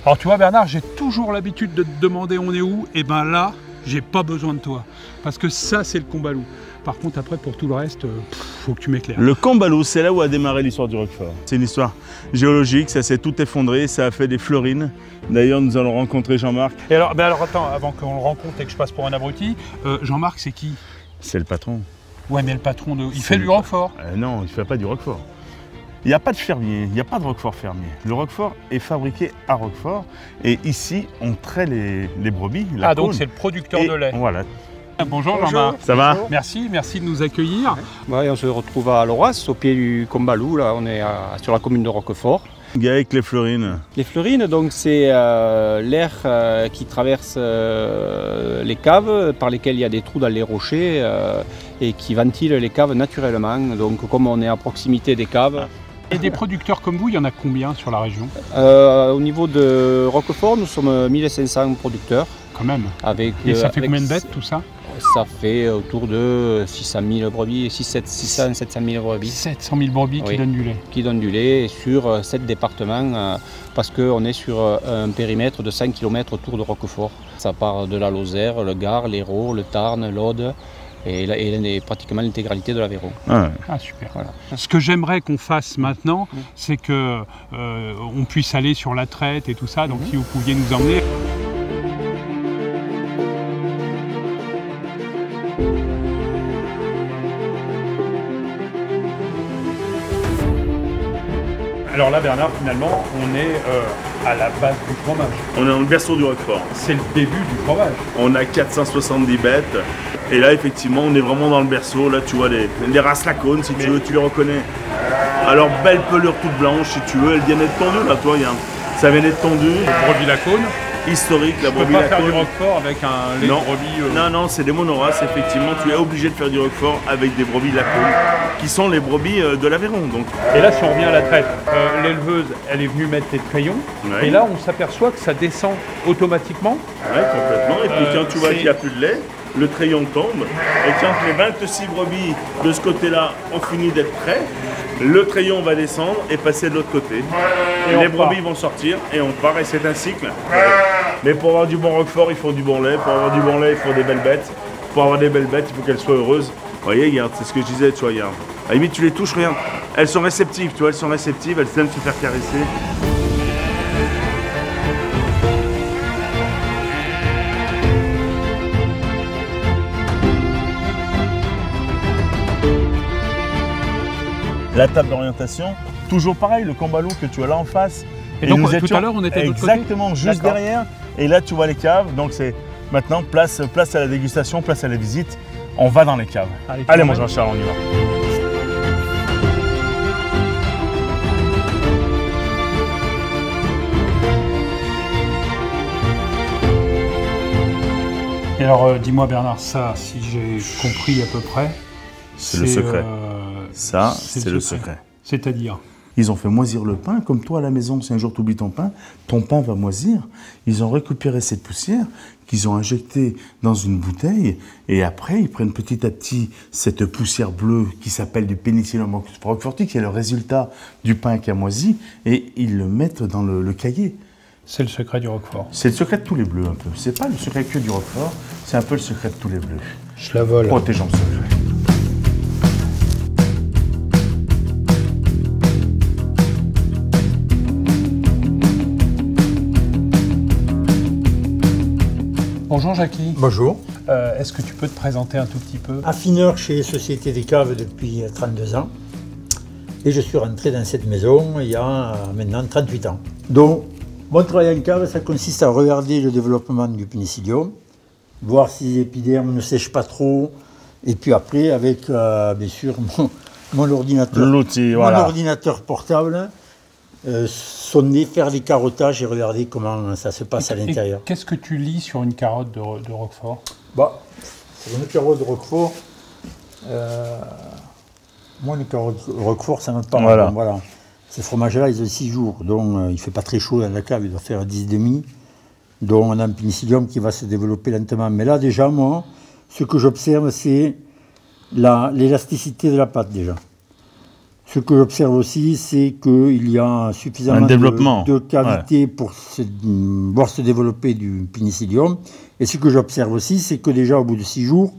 Alors tu vois Bernard, j'ai toujours l'habitude de te demander on est où, et ben là, j'ai pas besoin de toi. Parce que ça, c'est le Combalou. Par contre, après, pour tout le reste, faut que tu m'éclaires. Le Combalou, c'est là où a démarré l'histoire du Roquefort. C'est une histoire géologique, ça s'est tout effondré, ça a fait des fleurines. D'ailleurs, nous allons rencontrer Jean-Marc. Et alors, attends, avant qu'on le rencontre et que je passe pour un abruti, Jean-Marc, c'est qui? C'est le patron. Ouais, mais le patron, il fait du Roquefort. Non, il ne fait pas du Roquefort. Il n'y a pas de fermier, il n'y a pas de Roquefort fermier. Le Roquefort est fabriqué à Roquefort et ici, on traite les brebis. La cône, donc c'est le producteur de lait. Voilà. Bonjour Jean-Marc. Ça va? Merci de nous accueillir. Ouais, on se retrouve à Loras, au pied du Combalou, là, on est sur la commune de Roquefort. Avec les fleurines. Les fleurines, donc c'est l'air qui traverse les caves, par lesquelles il y a des trous dans les rochers et qui ventile les caves naturellement. Donc comme on est à proximité des caves. Et des producteurs comme vous, il y en a combien sur la région? Au niveau de Roquefort, nous sommes 1500 producteurs. Quand même. Et ça fait combien de bêtes tout ça? Ça fait autour de 600 000 brebis, 700 000 brebis. 700 000 brebis qui donnent du lait. Qui donnent du lait sur 7 départements parce qu'on est sur un périmètre de 5 km autour de Roquefort. Ça part de la Lozère, le Gard, l'Hérault, le Tarn, l'Aude et pratiquement l'intégralité de l'Aveyron. Ah super. Voilà. Ce que j'aimerais qu'on fasse maintenant, c'est que on puisse aller sur la traite et tout ça. Donc si vous pouviez nous emmener. Alors là, Bernard, finalement, on est à la base du fromage. On est dans le berceau du Roquefort. C'est le début du fromage. On a 470 bêtes. Et là, effectivement, on est vraiment dans le berceau. Là, tu vois les races Lacaune, si tu veux, tu les reconnais. Alors, belle pelure toute blanche, si tu veux. Elle vient d'être tendue, là, toi. Ça vient d'être tendu. Le brebis Lacaune. Historique, la brebis Lacaune. Tu peux pas faire du Lacaune. Roquefort avec un lait de brebis Non, c'est des monoraces, effectivement. Tu es obligé de faire du Roquefort avec des brebis Lacaune, qui sont les brebis de l'Aveyron. Donc. Et là, si on revient à la traite, l'éleveuse, elle est venue mettre les crayons. Ouais. Et là, on s'aperçoit que ça descend automatiquement. Oui, complètement. Et puis quand tu vois qu'il n'y a plus de lait, le crayon tombe. Et quand les 26 brebis de ce côté-là ont fini d'être prêts, le crayon va descendre et passer de l'autre côté. Et les brebis vont sortir et on part. Et c'est un cycle. Mais pour avoir du bon Roquefort, il faut du bon lait. Pour avoir du bon lait, il faut des belles bêtes. Pour avoir des belles bêtes, il faut qu'elles soient heureuses. Vous voyez, regarde, c'est ce que je disais, tu vois, regarde. À la limite, tu les touches, rien. Elles sont réceptives, tu vois, elles sont réceptives, elles aiment se faire caresser. La table d'orientation, toujours pareil, le Combalou que tu as là en face. Et donc tout à l'heure, on était de l'autre côté. Exactement, juste derrière. Et là, tu vois les caves. Donc c'est maintenant place à la dégustation, place à la visite. On va dans les caves. Allez mon Jean-Charles, on y va. Et alors, dis-moi Bernard, ça, si j'ai compris à peu près, c'est le secret. Ça, c'est le secret. C'est-à-dire? Ils ont fait moisir le pain, comme toi à la maison, si un jour tu oublies ton pain va moisir. Ils ont récupéré cette poussière qu'ils ont injectée dans une bouteille et après ils prennent petit à petit cette poussière bleue qui s'appelle du Penicillium roqueforti, qui est le résultat du pain qui a moisi, et ils le mettent dans le cahier. C'est le secret du Roquefort. C'est le secret de tous les bleus un peu. C'est pas le secret que du Roquefort, c'est un peu le secret de tous les bleus. Je la vole. Protégeons le secret. Bonjour Jackie. Bonjour. Est-ce que tu peux te présenter un tout petit peu? Affineur chez Société des Caves depuis 32 ans. Et je suis rentré dans cette maison il y a maintenant 38 ans. Donc, mon travail en cave, ça consiste à regarder le développement du pénicillium, voir si les épidermes ne sèchent pas trop, et puis après, avec bien sûr mon ordinateur portable, sonner, faire des carottages et regarder comment ça se passe à l'intérieur. Qu'est-ce que tu lis sur une carotte de Roquefort? Sur une carotte de Roquefort, moi, une carotte de Roquefort, ça me parle. Voilà. Ces fromages-là, ils ont 6 jours, donc il ne fait pas très chaud dans la cave, il doit faire 10,5. Donc on a un pénicillium qui va se développer lentement. Mais là, déjà, moi, ce que j'observe, c'est l'élasticité de la pâte, déjà. Ce que j'observe aussi, c'est qu'il y a suffisamment de cavité pour voir se développer du Pénicillium. Et ce que j'observe aussi, c'est que déjà au bout de 6 jours,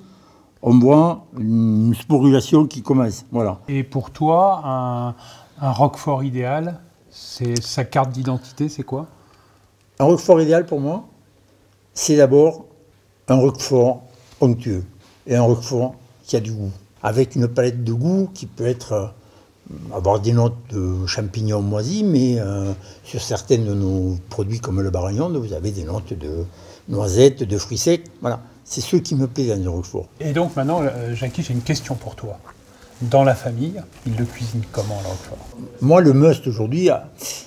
on voit une sporulation qui commence. Voilà. Et pour toi, un roquefort idéal, c'est sa carte d'identité, c'est quoi? Un roquefort idéal pour moi, c'est d'abord un roquefort onctueux et un roquefort qui a du goût, avec une palette de goût qui peut avoir des notes de champignons moisis, mais sur certains de nos produits comme le baragnode, vous avez des notes de noisettes, de fruits secs. Voilà, c'est ce qui me plaît dans le roquefort. Et donc maintenant, Jackie, j'ai une question pour toi. Dans la famille, ils le cuisinent comment, le roquefort? Moi, le must aujourd'hui,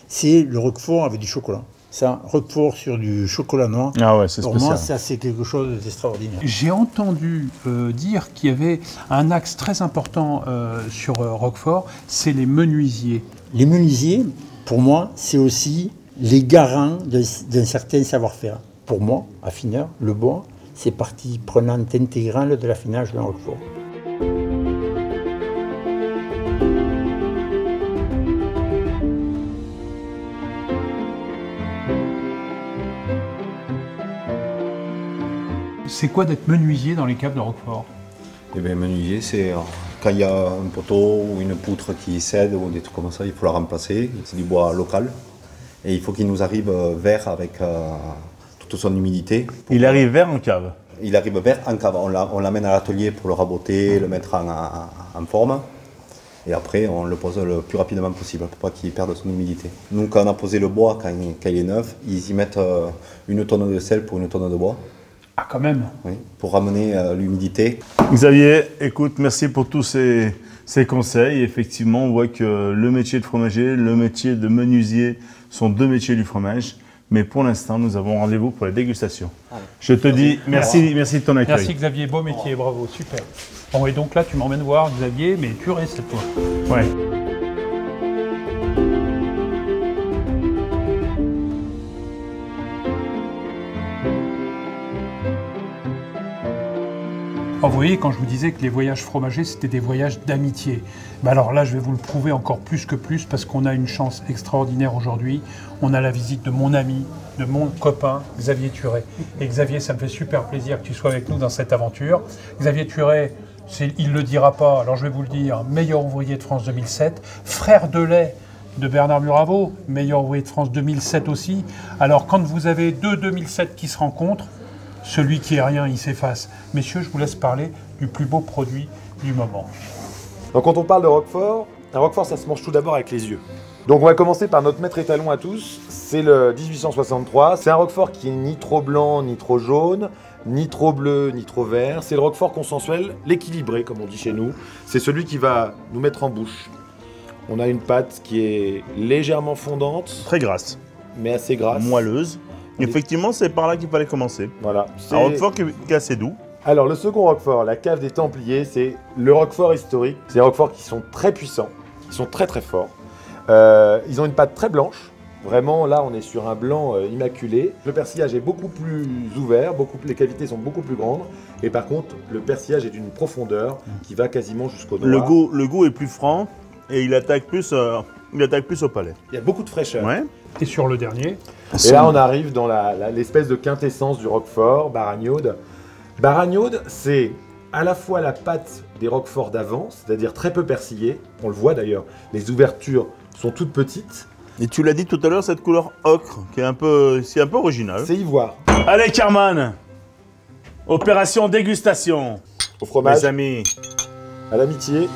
c'est le roquefort avec du chocolat. Ça, roquefort sur du chocolat noir. Ah ouais, c'est spécial. Pour moi, ça, c'est quelque chose d'extraordinaire. J'ai entendu dire qu'il y avait un axe très important sur Roquefort, c'est les menuisiers. Les menuisiers, pour moi, c'est aussi les garants d'un certain savoir-faire. Pour moi, affineur, le bois, c'est partie prenante intégrale de l'affinage d'un roquefort. C'est quoi d'être menuisier dans les caves de Roquefort? Eh bien, menuisier, c'est quand il y a un poteau ou une poutre qui cède ou des trucs comme ça, il faut la remplacer. C'est du bois local. Et il faut qu'il nous arrive vert avec toute son humidité. Il arrive vert en cave? Il arrive vert en cave. On l'amène à l'atelier pour le raboter, le mettre en forme. Et après, on le pose le plus rapidement possible pour pas qu'il perde son humidité. Nous, quand on a posé le bois, quand il est neuf, ils y mettent 1 tonne de sel pour 1 tonne de bois. Ah, quand même. Oui, pour ramener l'humidité. Xavier, écoute, merci pour tous ces conseils. Effectivement, on voit que le métier de fromager, le métier de menuisier sont 2 métiers du fromage. Mais pour l'instant, nous avons rendez-vous pour la dégustation. Allez. Je te dis merci de ton accueil. Merci Xavier, beau métier, bravo, super. Bon, et donc là, tu m'emmènes voir Xavier, mais purée cette fois. Ouais. Oh, vous voyez, quand je vous disais que les voyages fromagers, c'était des voyages d'amitié. Ben alors là, je vais vous le prouver encore plus que plus, parce qu'on a une chance extraordinaire aujourd'hui. On a la visite de mon ami, de mon copain, Xavier Thuret. Et Xavier, ça me fait super plaisir que tu sois avec nous dans cette aventure. Xavier Thuret, il ne le dira pas, alors je vais vous le dire, meilleur ouvrier de France 2007, frère de lait de Bernard Muraveau, meilleur ouvrier de France 2007 aussi. Alors quand vous avez 2 2007 qui se rencontrent, celui qui est rien, il s'efface. Messieurs, je vous laisse parler du plus beau produit du moment. Donc quand on parle de Roquefort, un Roquefort, ça se mange tout d'abord avec les yeux. Donc on va commencer par notre maître étalon à tous, c'est le 1863. C'est un Roquefort qui est ni trop blanc, ni trop jaune, ni trop bleu, ni trop vert. C'est le Roquefort consensuel, l'équilibré, comme on dit chez nous. C'est celui qui va nous mettre en bouche. On a une pâte qui est légèrement fondante. Très grasse. Mais assez grasse. Moelleuse. Effectivement, c'est par là qu'il fallait commencer. Voilà. Un Roquefort qui est assez doux. Alors, le second Roquefort, la cave des Templiers, c'est le Roquefort historique. C'est des Roqueforts qui sont très puissants, qui sont très très forts. Ils ont une pâte très blanche. Vraiment, là, on est sur un blanc immaculé. Le persillage est beaucoup plus ouvert, les cavités sont beaucoup plus grandes. Et par contre, le persillage est d'une profondeur qui va quasiment jusqu'au noir. Le goût est plus franc et il attaque plus au palais. Il y a beaucoup de fraîcheur. Ouais. Et sur le dernier. Et là, on arrive dans l'espèce de quintessence du Roquefort, baragnode. Baragnode, c'est à la fois la pâte des Roqueforts d'avant, c'est-à-dire très peu persillée. On le voit d'ailleurs, les ouvertures sont toutes petites. Et tu l'as dit tout à l'heure, cette couleur ocre, qui est un peu originale. C'est ivoire. Allez, Carman, opération dégustation. Au fromage, mes amis. à l'amitié.